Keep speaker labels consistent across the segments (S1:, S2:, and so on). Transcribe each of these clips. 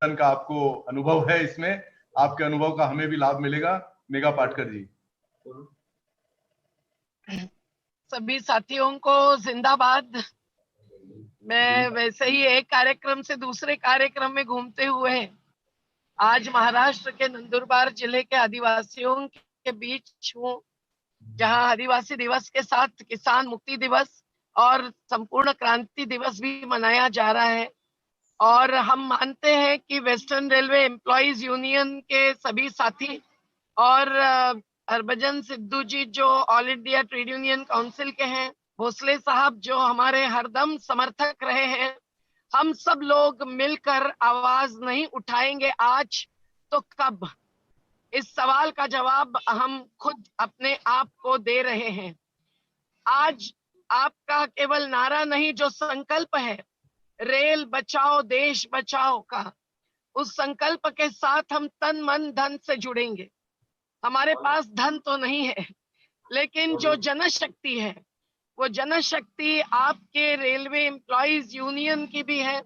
S1: परिवर्तन का आपको अनुभव है, इसमें आपके अनुभव का हमें भी लाभ मिलेगा। मेघा पाटकर जी।
S2: सभी साथियों को जिंदाबाद। मैं वैसे ही एक कार्यक्रम से दूसरे कार्यक्रम में घूमते हुए आज महाराष्ट्र के नंदुरबार जिले के आदिवासियों के बीच हूँ, जहां आदिवासी दिवस के साथ किसान मुक्ति दिवस और संपूर्ण क्रांति दिवस भी मनाया जा रहा है। और हम मानते हैं कि वेस्टर्न रेलवे एम्प्लॉइज यूनियन के सभी साथी और हरभजन सिद्धू जी जो all India trade union council के हैं, भोसले साहब जो हमारे हरदम समर्थक रहे हैं, हम सब लोग मिलकर आवाज नहीं उठाएंगे आज तो कब? इस सवाल का जवाब हम खुद अपने आप को दे रहे हैं। आज आपका केवल नारा नहीं, जो संकल्प है रेल बचाओ देश बचाओ का, उस संकल्प के साथ हम तन मन धन से जुड़ेंगे। हमारे पास धन तो नहीं है, लेकिन जो जनशक्ति है वो जनशक्ति आपके रेलवे एम्प्लॉइज यूनियन की भी है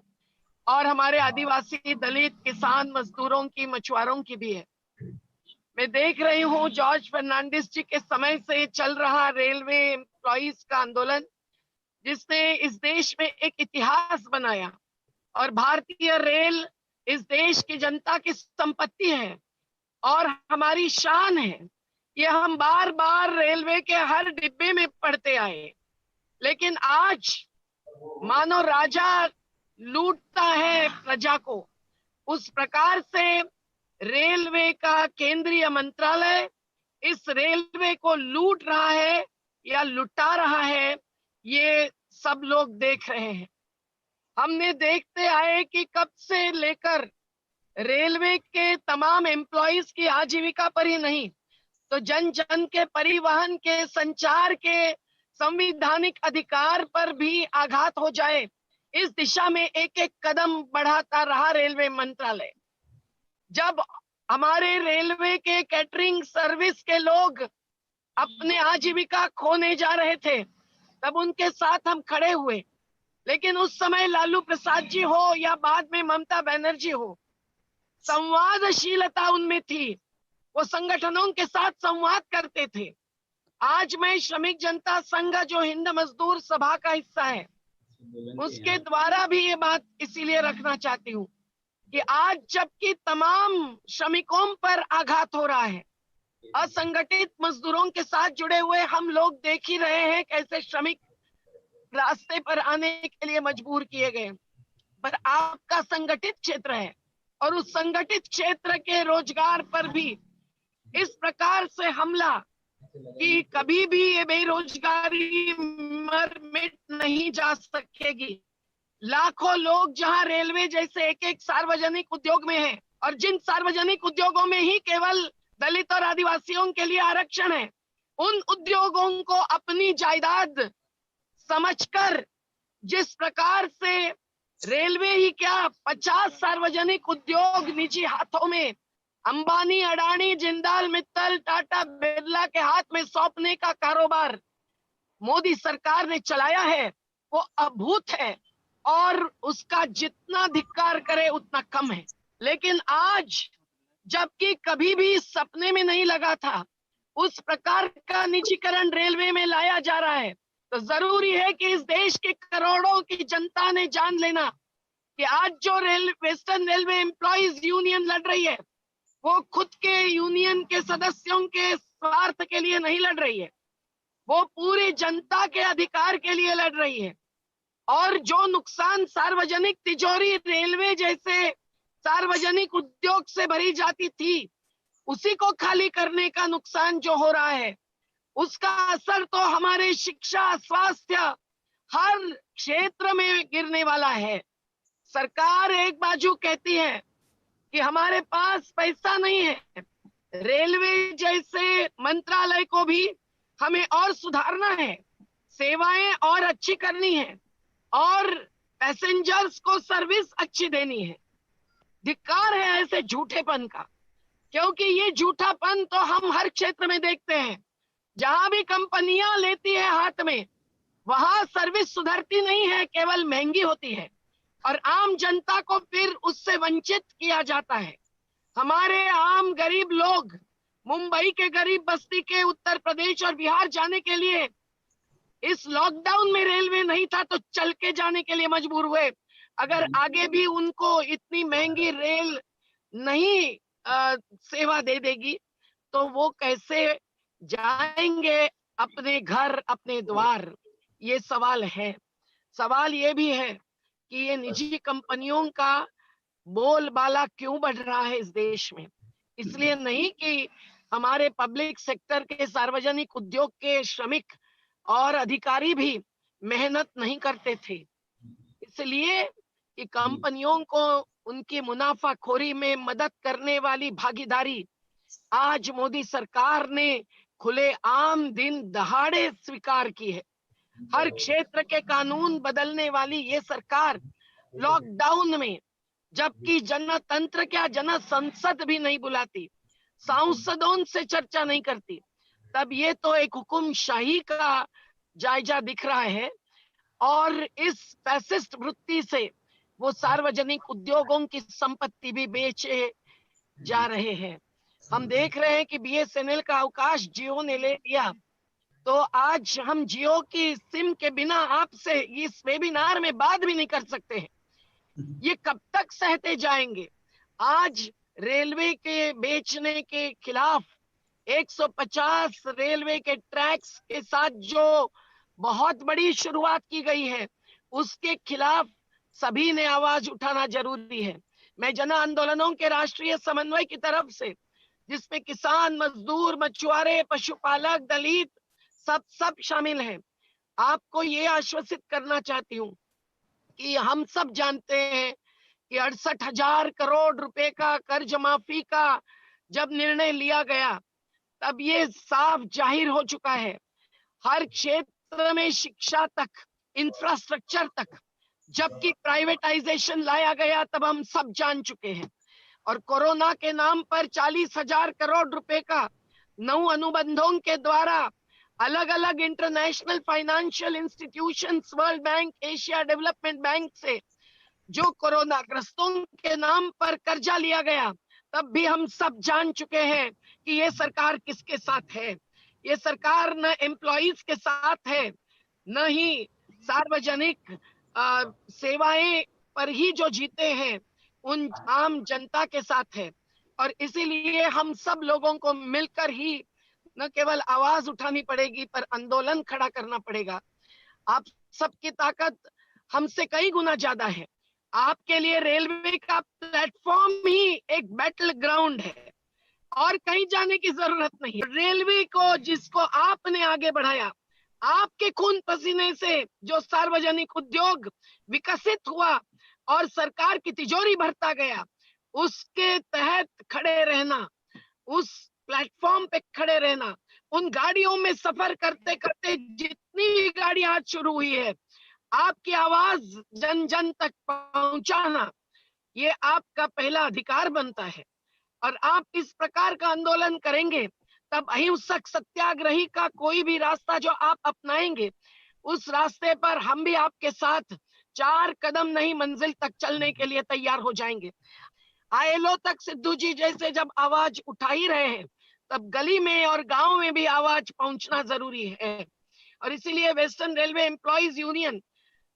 S2: और हमारे आदिवासी दलित किसान मजदूरों की, मछुआरों की भी है। मैं देख रही हूँ जॉर्ज फर्नांडिस जी के समय से चल रहा रेलवे एम्प्लॉइज का आंदोलन, जिसने इस देश में एक इतिहास बनाया। और भारतीय रेल इस देश की जनता की संपत्ति है और हमारी शान है। ये हम बार बार रेलवे के हर डिब्बे में पढ़ते आए, लेकिन आज मानो राजा लूटता है प्रजा को, उस प्रकार से रेलवे का केंद्रीय मंत्रालय इस रेलवे को लूट रहा है या लुटा रहा है, ये सब लोग देख रहे हैं। हमने देखते आए कि कब से लेकर रेलवे के तमाम एम्प्लॉइज की आजीविका पर ही नहीं तो जन जन के परिवहन के, संचार के संवैधानिक अधिकार पर भी आघात हो जाए, इस दिशा में एक एक कदम बढ़ाता रहा रेलवे मंत्रालय। जब हमारे रेलवे के कैटरिंग सर्विस के लोग अपने आजीविका खोने जा रहे थे, तब उनके साथ हम खड़े हुए। लेकिन उस समय लालू प्रसाद जी हो या बाद में ममता बनर्जी हो, संवादशीलता उनमें थी, वो संगठनों के साथ संवाद करते थे। आज मैं श्रमिक जनता संघ जो हिंद मजदूर सभा का हिस्सा है, उसके द्वारा भी ये बात इसीलिए रखना चाहती हूँ कि आज जबकि तमाम श्रमिकों पर आघात हो रहा है, असंगठित मजदूरों के साथ जुड़े हुए हम लोग देख ही रहे हैं कैसे श्रमिक रास्ते पर आने के लिए मजबूर किए गए। पर आपका संगठित क्षेत्र है और उस संगठित क्षेत्र के रोजगार पर भी इस प्रकार से हमला कि कभी भी ये बेरोजगारी मर मिट नहीं जा सकेगी। लाखों लोग जहां रेलवे जैसे एक एक सार्वजनिक उद्योग में हैं और जिन सार्वजनिक उद्योगों में ही केवल दलित और आदिवासियों के लिए आरक्षण है, उन उद्योगों को अपनी जायदाद समझकर जिस प्रकार से रेलवे ही क्या 50 सार्वजनिक उद्योग निजी हाथों में, अंबानी, अडानी, जिंदाल, मित्तल, टाटा, बिरला के हाथ में सौंपने का कारोबार मोदी सरकार ने चलाया है, वो अभूत है और उसका जितना धिक्कार करे उतना कम है। लेकिन आज जबकि कभी भी सपने में नहीं लगा था, उस प्रकार का निजीकरण रेलवे में लाया जा रहा है, तो जरूरी है कि इस देश के करोड़ों की जनता ने जान लेना कि आज जो वेस्टर्न रेलवे एम्प्लॉइज यूनियन लड़ रही है, वो खुद के यूनियन के सदस्यों के स्वार्थ के लिए नहीं लड़ रही है, वो पूरी जनता के अधिकार के लिए लड़ रही है। और जो नुकसान सार्वजनिक तिजोरी रेलवे जैसे सार्वजनिक उद्योग से भरी जाती थी, उसी को खाली करने का नुकसान जो हो रहा है, उसका असर तो हमारे शिक्षा, स्वास्थ्य, हर क्षेत्र में गिरने वाला है। सरकार एक बाजू कहती है कि हमारे पास पैसा नहीं है, रेलवे जैसे मंत्रालय को भी हमें और सुधारना है, सेवाएं और अच्छी करनी है और पैसेंजर्स को सर्विस अच्छी देनी है। धिक्कार है ऐसे झूठेपन का, क्योंकि ये झूठापन तो हम हर क्षेत्र में देखते हैं। जहां भी कंपनियां लेती है हाथ में, वहां सर्विस सुधरती नहीं है, केवल महंगी होती है और आम जनता को फिर उससे वंचित किया जाता है। हमारे आम गरीब लोग मुंबई के गरीब बस्ती के उत्तर प्रदेश और बिहार जाने के लिए इस लॉकडाउन में रेलवे नहीं था तो चल के जाने के लिए मजबूर हुए। अगर आगे भी उनको इतनी महंगी रेल नहीं सेवा दे देगी तो वो कैसे जाएंगे अपने घर, अपने द्वार? ये सवाल है। सवाल ये भी है कि ये निजी कंपनियों का बोलबाला क्यों बढ़ रहा है इस देश में? इसलिए नहीं कि हमारे पब्लिक सेक्टर के, सार्वजनिक उद्योग के श्रमिक और अधिकारी भी मेहनत नहीं करते थे, इसलिए कि कंपनियों को उनकी मुनाफाखोरी में मदद करने वाली भागीदारी आज मोदी सरकार ने खुले आम दिन दहाड़े स्वीकार की है। हर क्षेत्र के कानून बदलने वाली ये सरकार लॉकडाउन में, जबकि जनतंत्र क्या जन संसद भी नहीं बुलाती, सांसदों से चर्चा नहीं करती, तब ये तो एक हुकुमशाही का जायजा दिख रहा है। और इस फैसिस्ट वृत्ति से वो सार्वजनिक उद्योगों की संपत्ति भी बेचे जा रहे हैं। हम देख रहे हैं कि बीएसएनएल का अवकाश जियो ने ले लिया, तो आज हम जियो की सिम के बिना आपसे इस वेबिनार में बात भी नहीं कर सकते हैं। ये कब तक सहते जाएंगे? आज रेलवे के बेचने के खिलाफ 150 रेलवे के ट्रैक्स के साथ जो बहुत बड़ी शुरुआत की गई है, उसके खिलाफ सभी ने आवाज उठाना जरूरी है। मैं जन आंदोलनों के राष्ट्रीय समन्वय की तरफ से, जिसमें किसान, मजदूर, मछुआरे, पशुपालक, दलित सब शामिल हैं, आपको ये आश्वसित करना चाहती हूँ कि हम सब जानते हैं कि 68,000 करोड़ रुपए का कर्ज माफी का जब निर्णय लिया गया, तब ये साफ जाहिर हो चुका है। हर क्षेत्र में, शिक्षा तक, इंफ्रास्ट्रक्चर तक, जबकि प्राइवेटाइजेशन लाया गया तब हम सब जान चुके हैं। और कोरोना के नाम पर 40,000 करोड़ रुपए का 9 अनुबंधों के द्वारा अलग अलग international financial institutions, world bank, Asia development bank से जो कोरोना ग्रस्तों के नाम पर कर्जा लिया गया, तब भी हम सब जान चुके हैं कि ये सरकार किसके साथ है। ये सरकार न एम्प्लॉइज के साथ है, न ही सार्वजनिक सेवाएं पर ही जो जीते हैं उन आम जनता के साथ है। और इसीलिए हम सब लोगों को मिलकर ही न केवल आवाज उठानी पड़ेगी पर आंदोलन खड़ा करना पड़ेगा। आप सबकी ताकत हमसे कई गुना ज्यादा है। आपके लिए रेलवे का प्लेटफॉर्म ही एक बैटल ग्राउंड है और कहीं जाने की जरूरत नहीं है। रेलवे को जिसको आपने आगे बढ़ाया, आपके खून पसीने से जो सार्वजनिक उद्योग विकसित हुआ और सरकार की तिजोरी भरता गया, उसके तहत खड़े रहना, उस प्लेटफॉर्म पे खड़े रहना, उन गाड़ियों में सफर करते करते जितनी भी गाड़ी आज शुरू हुई है, आपकी आवाज जन जन तक पहुंचाना, ये आपका पहला अधिकार बनता है। और आप इस प्रकार का आंदोलन करेंगे तब अहिंसक सत्याग्रही का कोई भी रास्ता जो आप अपनाएंगे, उस रास्ते पर हम भी आपके साथ 4 कदम नहीं मंजिल तक चलने के लिए तैयार हो जाएंगे। आईएलओ तक सिद्धू जी जैसे जब आवाज उठा ही रहे हैं, तब गली में और गांव में भी आवाज पहुंचना जरूरी है। और इसीलिए वेस्टर्न रेलवे एम्प्लॉइज यूनियन,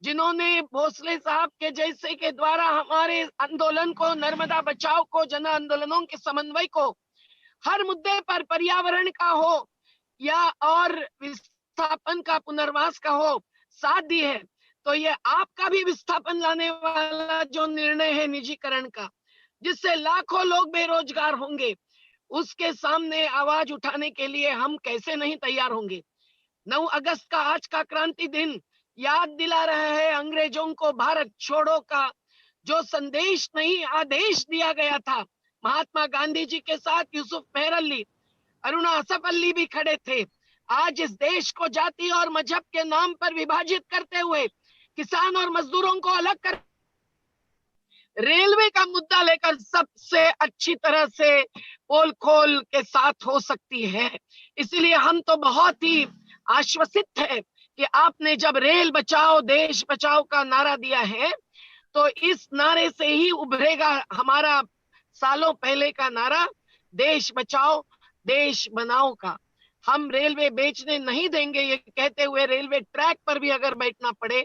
S2: जिन्होंने भोसले साहब के जैसे के द्वारा हमारे आंदोलन को, नर्मदा बचाओ को, जन आंदोलनों के समन्वय को हर मुद्दे पर, पर्यावरण का हो या और विस्थापन का, पुनर्वास का हो, साथ दी है, तो ये आपका भी विस्थापन लाने वाला जो निर्णय है निजीकरण का, जिससे लाखों लोग बेरोजगार होंगे, उसके सामने आवाज उठाने के लिए हम कैसे नहीं तैयार होंगे। 9 अगस्त का आज का क्रांति दिन याद दिला रहा है अंग्रेजों को भारत छोड़ो का जो संदेश नहीं आदेश दिया गया था। महात्मा गांधी जी के साथ यूसुफ मेहर अली, अरुणा असफ अली भी खड़े थे। आज इस देश को जाति और मजहब के नाम पर विभाजित करते हुए किसान और मजदूरों को अलग कर रेलवे का मुद्दा लेकर सबसे अच्छी तरह से पोल खोल के साथ हो सकती है। इसलिए हम तो बहुत ही आश्वसित है कि आपने जब रेल बचाओ देश बचाओ का नारा दिया है, तो इस नारे से ही उभरेगा हमारा सालों पहले का नारा, देश बचाओ देश बनाओ का। हम रेलवे बेचने नहीं देंगे ये कहते हुए रेलवे ट्रैक पर भी अगर बैठना पड़े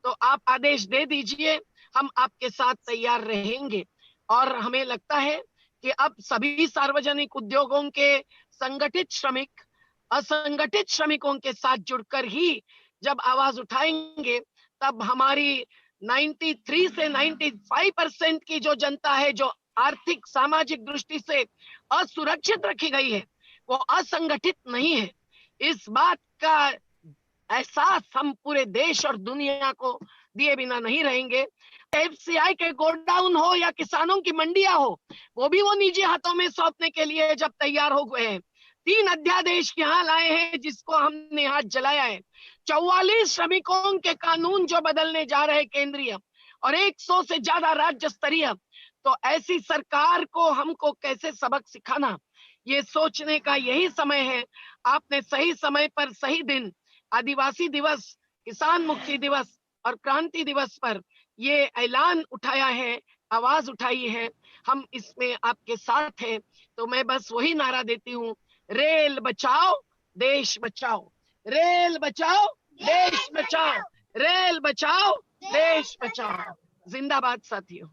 S2: तो आप आदेश दे दीजिए, हम आपके साथ तैयार रहेंगे। और हमें लगता है कि अब सभी सार्वजनिक उद्योगों के संगठित श्रमिक असंगठित श्रमिकों के साथ जुड़कर ही जब आवाज उठाएंगे, तब हमारी 93 से 95% की जो जनता है, जो आर्थिक सामाजिक दृष्टि से असुरक्षित रखी गई है, वो असंगठित नहीं है। इस बात का एहसास हम पूरे देश और दुनिया को दिए बिना नहीं रहेंगे। एफसीआई के गोडाउन हो या किसानों की मंडियां हो, वो भी वो निजी हाथों में सौंपने के लिए जब तैयार हो गए हैं। 3 अध्यादेश यहाँ लाए हैं जिसको हमने हाथ जलाया है। 44 श्रमिकों के कानून जो बदलने जा रहे केंद्रीय और 100 से ज्यादा राज्य स्तरीय। तो ऐसी सरकार को हमको कैसे सबक सिखाना, ये सोचने का यही समय है। आपने सही समय पर सही दिन, आदिवासी दिवस, किसान मुक्ति दिवस और क्रांति दिवस पर ये ऐलान उठाया है, आवाज उठाई है, हम इसमें आपके साथ हैं। तो मैं बस वही नारा देती हूँ, रेल बचाओ देश बचाओ, रेल बचाओ देश बचाओ, रेल बचाओ देश बचाओ। जिंदाबाद साथियों।